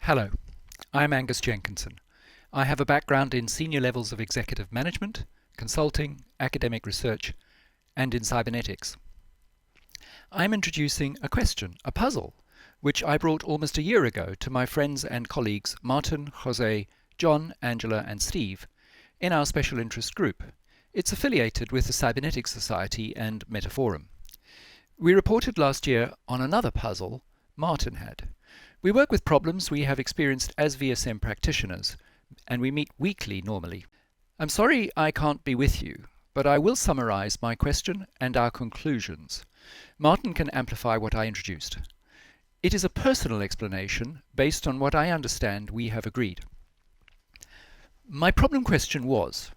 Hello, I'm Angus Jenkinson. I have a background in senior levels of executive management, consulting, academic research, and in cybernetics. I'm introducing a question, a puzzle, which I brought almost a year ago to my friends and colleagues Martin, Jose, John, Angela, and Steve in our Special Interest Group. It's affiliated with the Cybernetics Society and Metaphorum. We reported last year on another puzzle Martin had. We work with problems we have experienced as VSM practitioners, and we meet weekly normally. I'm sorry I can't be with you, but I will summarize my question and our conclusions. Martin can amplify what I introduced. It is a personal explanation based on what I understand we have agreed. My problem question was,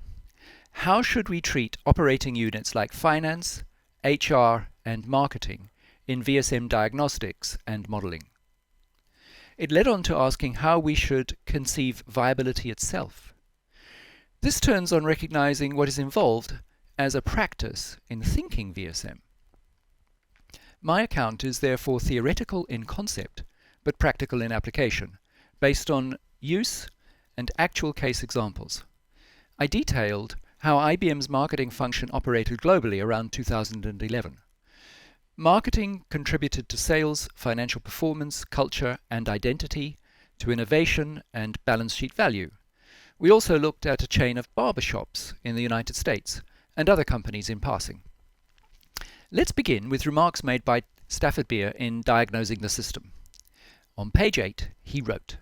how should we treat operating units like finance, HR, and marketing in VSM diagnostics and modeling? It led on to asking how we should conceive viability itself. This turns on recognizing what is involved as a practice in thinking VSM. My account is therefore theoretical in concept, but practical in application, based on use and actual case examples. I detailed how IBM's marketing function operated globally around 2011. Marketing contributed to sales, financial performance, culture and identity, to innovation and balance sheet value. We also looked at a chain of barbershops in the United States and other companies in passing. Let's begin with remarks made by Stafford Beer in Diagnosing the System. On page 8, he wrote,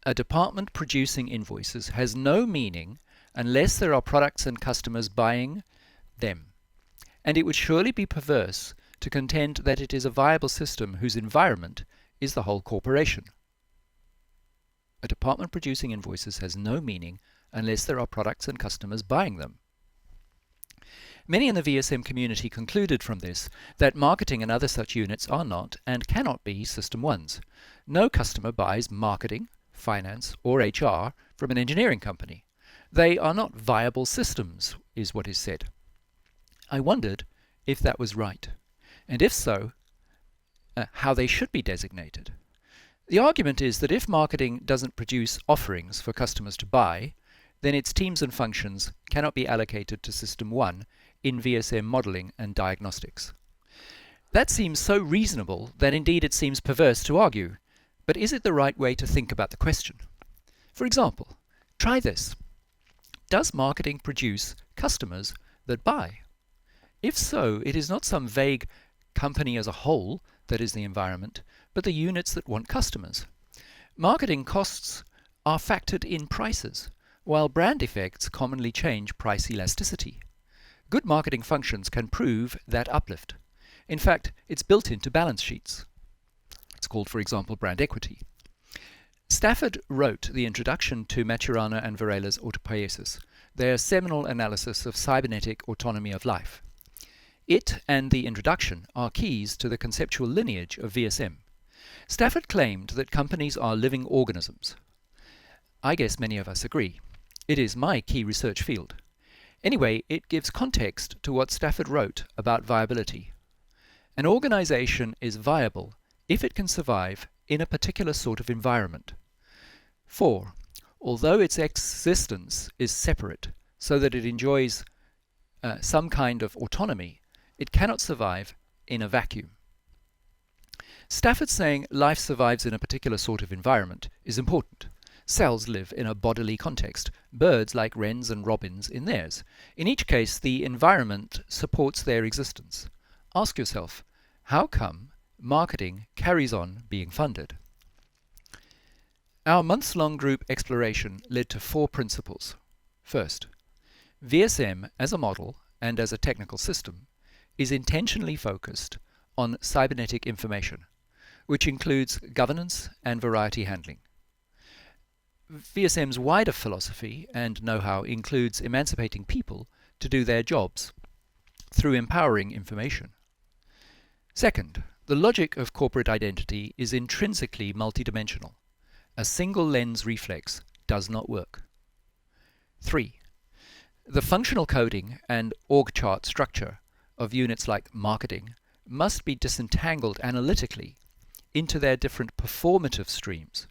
"A department producing invoices has no meaning unless there are products and customers buying them, and it would surely be perverse to contend that it is a viable system whose environment is the whole corporation." A department producing invoices has no meaning unless there are products and customers buying them. Many in the VSM community concluded from this that marketing and other such units are not and cannot be System 1s. No customer buys marketing, finance, or HR from an engineering company. They are not viable systems, is what is said. I wondered if that was right, and if so, how they should be designated. The argument is that if marketing doesn't produce offerings for customers to buy, then its teams and functions cannot be allocated to System 1 in VSM modeling and diagnostics. That seems so reasonable that indeed it seems perverse to argue, but is it the right way to think about the question? For example, try this. Does marketing produce customers that buy? If so, it is not some vague company as a whole that is the environment, but the units that want customers. Marketing costs are factored in prices, while brand effects commonly change price elasticity. Good marketing functions can prove that uplift. In fact, it's built into balance sheets. It's called, for example, brand equity. Stafford wrote the introduction to Maturana and Varela's Autopoiesis, their seminal analysis of cybernetic autonomy of life. It and the introduction are keys to the conceptual lineage of VSM. Stafford claimed that companies are living organisms. I guess many of us agree. It is my key research field. Anyway, it gives context to what Stafford wrote about viability. An organization is viable if it can survive in a particular sort of environment. 4. Although its existence is separate, so that it enjoys some kind of autonomy, it cannot survive in a vacuum. Stafford saying life survives in a particular sort of environment is important. Cells live in a bodily context, birds like wrens and robins in theirs. In each case, the environment supports their existence. Ask yourself, how come marketing carries on being funded? Our months-long group exploration led to 4 principles. First, VSM as a model and as a technical system is intentionally focused on cybernetic information, which includes governance and variety handling. VSM's wider philosophy and know-how includes emancipating people to do their jobs through empowering information. Second, the logic of corporate identity is intrinsically multidimensional. A single lens reflex does not work. 3. The functional coding and org chart structure of units like marketing must be disentangled analytically into their different performative streams.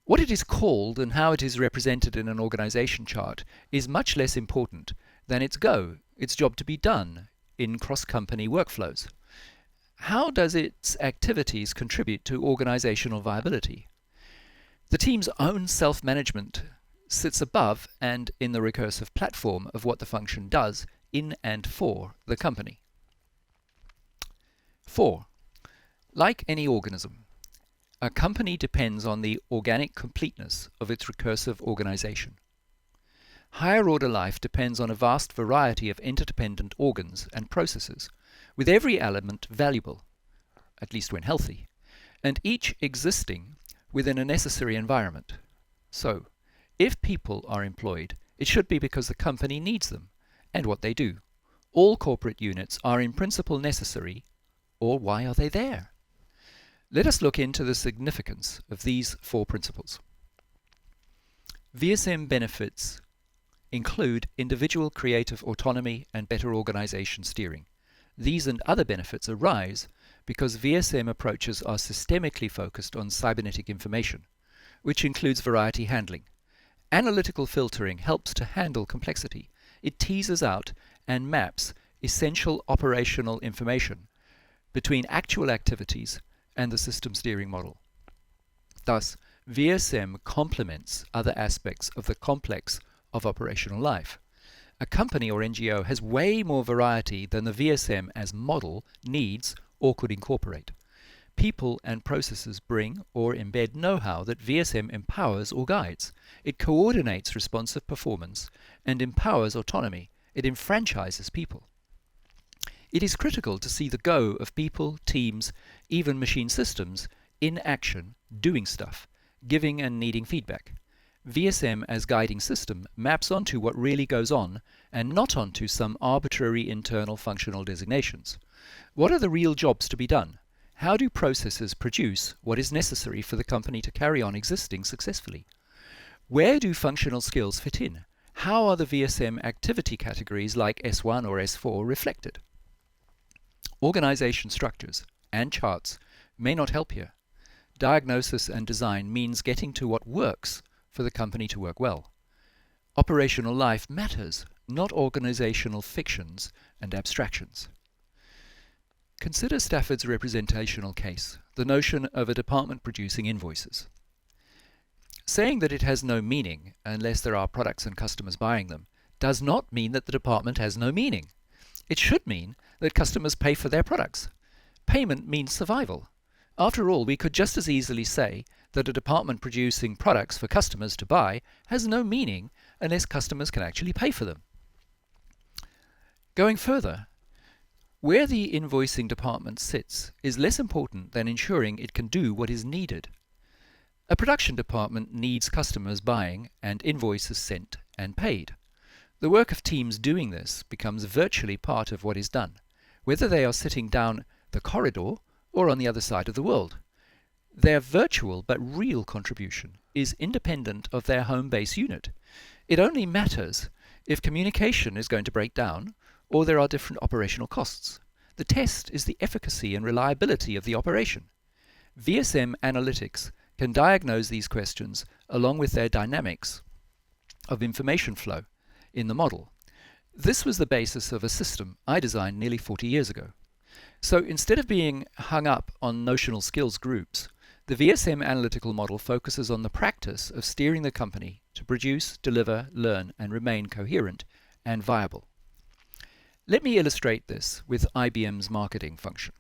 What it is called and how it is represented in an organization chart is much less important than its job to be done in cross-company workflows. How does its activities contribute to organizational viability? The team's own self-management sits above and in the recursive platform of what the function does in and for the company. 4. Like any organism, a company depends on the organic completeness of its recursive organization. Higher order life depends on a vast variety of interdependent organs and processes, with every element valuable, at least when healthy, and each existing within a necessary environment. So, if people are employed, it should be because the company needs them and what they do. All corporate units are in principle necessary, or why are they there? Let us look into the significance of these 4 principles. VSM benefits include individual creative autonomy and better organization steering. These and other benefits arise because VSM approaches are systemically focused on cybernetic information, which includes variety handling. Analytical filtering helps to handle complexity. It teases out and maps essential operational information between actual activities and the system steering model. Thus, VSM complements other aspects of the complex of operational life. A company or NGO has way more variety than the VSM as model needs or could incorporate. People and processes bring or embed know-how that VSM empowers or guides. It coordinates responsive performance and empowers autonomy. It enfranchises people. It is critical to see the go of people, teams, even machine systems in action, doing stuff, giving and needing feedback. VSM as guiding system maps onto what really goes on and not onto some arbitrary internal functional designations. What are the real jobs to be done? How do processes produce what is necessary for the company to carry on existing successfully? Where do functional skills fit in? How are the VSM activity categories like S1 or S4 reflected? Organization structures and charts may not help here. Diagnosis and design means getting to what works for the company to work well. Operational life matters, not organizational fictions and abstractions. Consider Stafford's representational case, the notion of a department producing invoices. Saying that it has no meaning unless there are products and customers buying them does not mean that the department has no meaning. It should mean that customers pay for their products. Payment means survival. After all, we could just as easily say that a department producing products for customers to buy has no meaning unless customers can actually pay for them. Going further, where the invoicing department sits is less important than ensuring it can do what is needed. A production department needs customers buying and invoices sent and paid. The work of teams doing this becomes virtually part of what is done, whether they are sitting down the corridor or on the other side of the world. Their virtual but real contribution is independent of their home base unit. It only matters if communication is going to break down or there are different operational costs. The test is the efficacy and reliability of the operation. VSM analytics can diagnose these questions along with their dynamics of information flow in the model. This was the basis of a system I designed nearly 40 years ago. So instead of being hung up on notional skills groups, the VSM analytical model focuses on the practice of steering the company to produce, deliver, learn, and remain coherent and viable. Let me illustrate this with IBM's marketing function.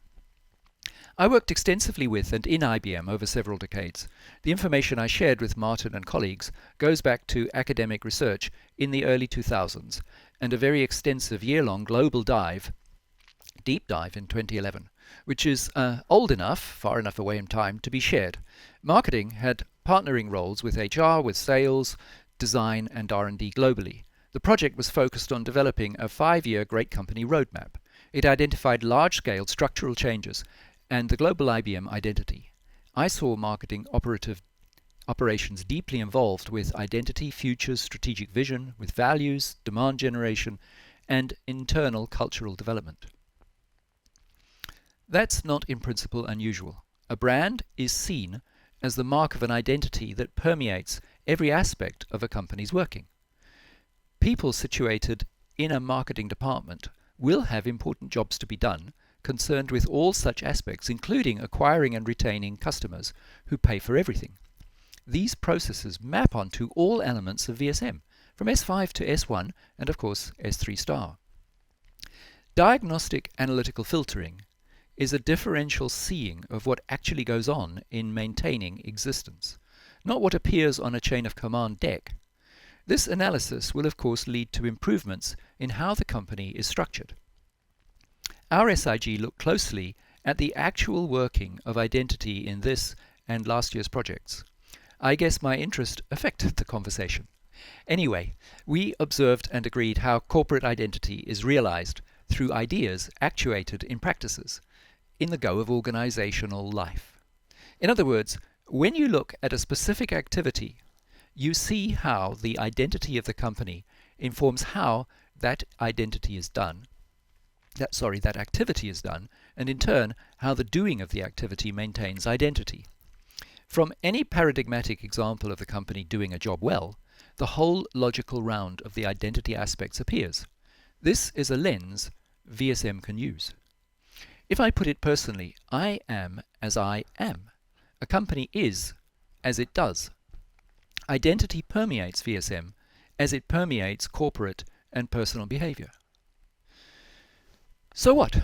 I worked extensively with and in IBM over several decades. The information I shared with Martin and colleagues goes back to academic research in the early 2000s and a very extensive year-long global deep dive in 2011, which is old enough, far enough away in time, to be shared. Marketing had partnering roles with HR, with sales, design, and R&D globally. The project was focused on developing a 5-year great company roadmap. It identified large-scale structural changes and the global IBM identity. I saw marketing operations deeply involved with identity, futures, strategic vision, with values, demand generation, and internal cultural development. That's not in principle unusual. A brand is seen as the mark of an identity that permeates every aspect of a company's working. People situated in a marketing department will have important jobs to be done concerned with all such aspects, including acquiring and retaining customers who pay for everything. These processes map onto all elements of VSM, from S5 to S1 and of course S3 star. Diagnostic analytical filtering is a differential seeing of what actually goes on in maintaining existence, not what appears on a chain of command deck. This analysis will of course lead to improvements in how the company is structured. Our SIG looked closely at the actual working of identity in this and last year's projects. I guess my interest affected the conversation. Anyway, we observed and agreed how corporate identity is realized through ideas actuated in practices in the go of organizational life. In other words, when you look at a specific activity, you see how the identity of the company informs how that activity is done, and in turn, how the doing of the activity maintains identity. From any paradigmatic example of the company doing a job well, the whole logical round of the identity aspects appears. This is a lens VSM can use. If I put it personally, I am as I am. A company is as it does. Identity permeates VSM as it permeates corporate and personal behavior. So what?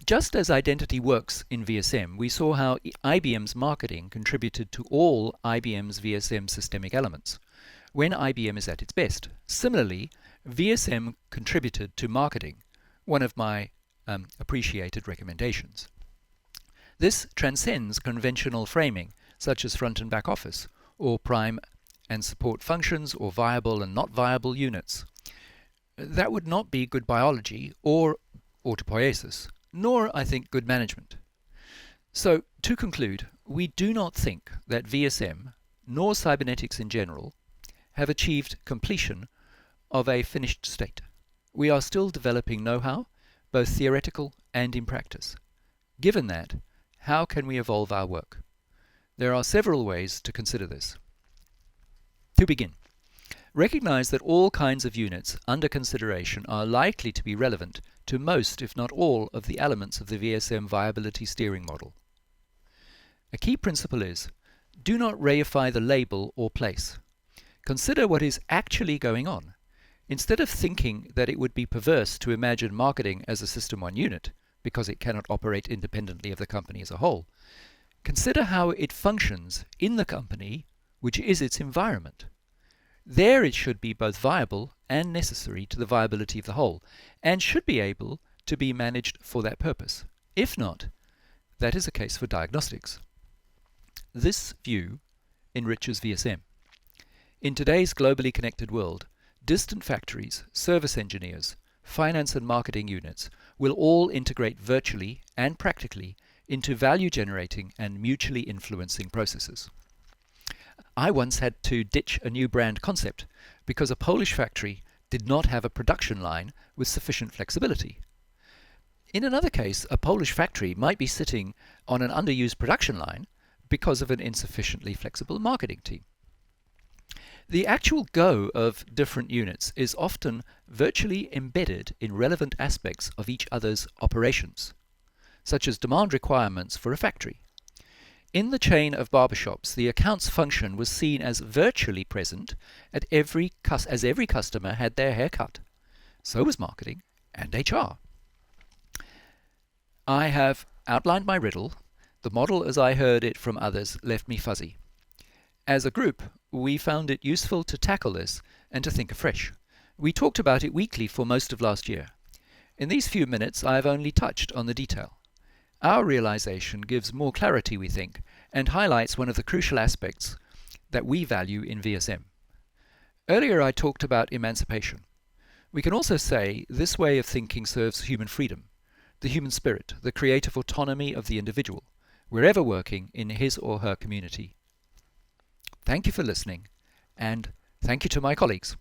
Just as identity works in VSM, we saw how IBM's marketing contributed to all IBM's VSM systemic elements when IBM is at its best. Similarly, VSM contributed to marketing, one of my appreciated recommendations. This transcends conventional framing, such as front and back office, or prime and support functions, or viable and not viable units. That would not be good biology or autopoiesis, nor, I think, good management. So, to conclude, we do not think that VSM, nor cybernetics in general, have achieved completion of a finished state. We are still developing know-how, both theoretical and in practice. Given that, how can we evolve our work? There are several ways to consider this. To begin, recognize that all kinds of units under consideration are likely to be relevant to most, if not all, of the elements of the VSM viability steering model. A key principle is, do not reify the label or place. Consider what is actually going on. Instead of thinking that it would be perverse to imagine marketing as a System 1 unit, because it cannot operate independently of the company as a whole, consider how it functions in the company, which is its environment. There it should be both viable and necessary to the viability of the whole, and should be able to be managed for that purpose. If not, that is a case for diagnostics. This view enriches VSM. In today's globally connected world, distant factories, service engineers, finance and marketing units will all integrate virtually and practically into value-generating and mutually influencing processes. I once had to ditch a new brand concept because a Polish factory did not have a production line with sufficient flexibility. In another case, a Polish factory might be sitting on an underused production line because of an insufficiently flexible marketing team. The actual go of different units is often virtually embedded in relevant aspects of each other's operations, such as demand requirements for a factory. In the chain of barbershops, the accounts function was seen as virtually present as every customer had their hair cut. So was marketing and HR. I have outlined my riddle. The model as I heard it from others left me fuzzy. As a group, we found it useful to tackle this and to think afresh. We talked about it weekly for most of last year. In these few minutes, I have only touched on the detail. Our realization gives more clarity, we think, and highlights one of the crucial aspects that we value in VSM. Earlier I talked about emancipation. We can also say this way of thinking serves human freedom, the human spirit, the creative autonomy of the individual, wherever working in his or her community. Thank you for listening, and thank you to my colleagues.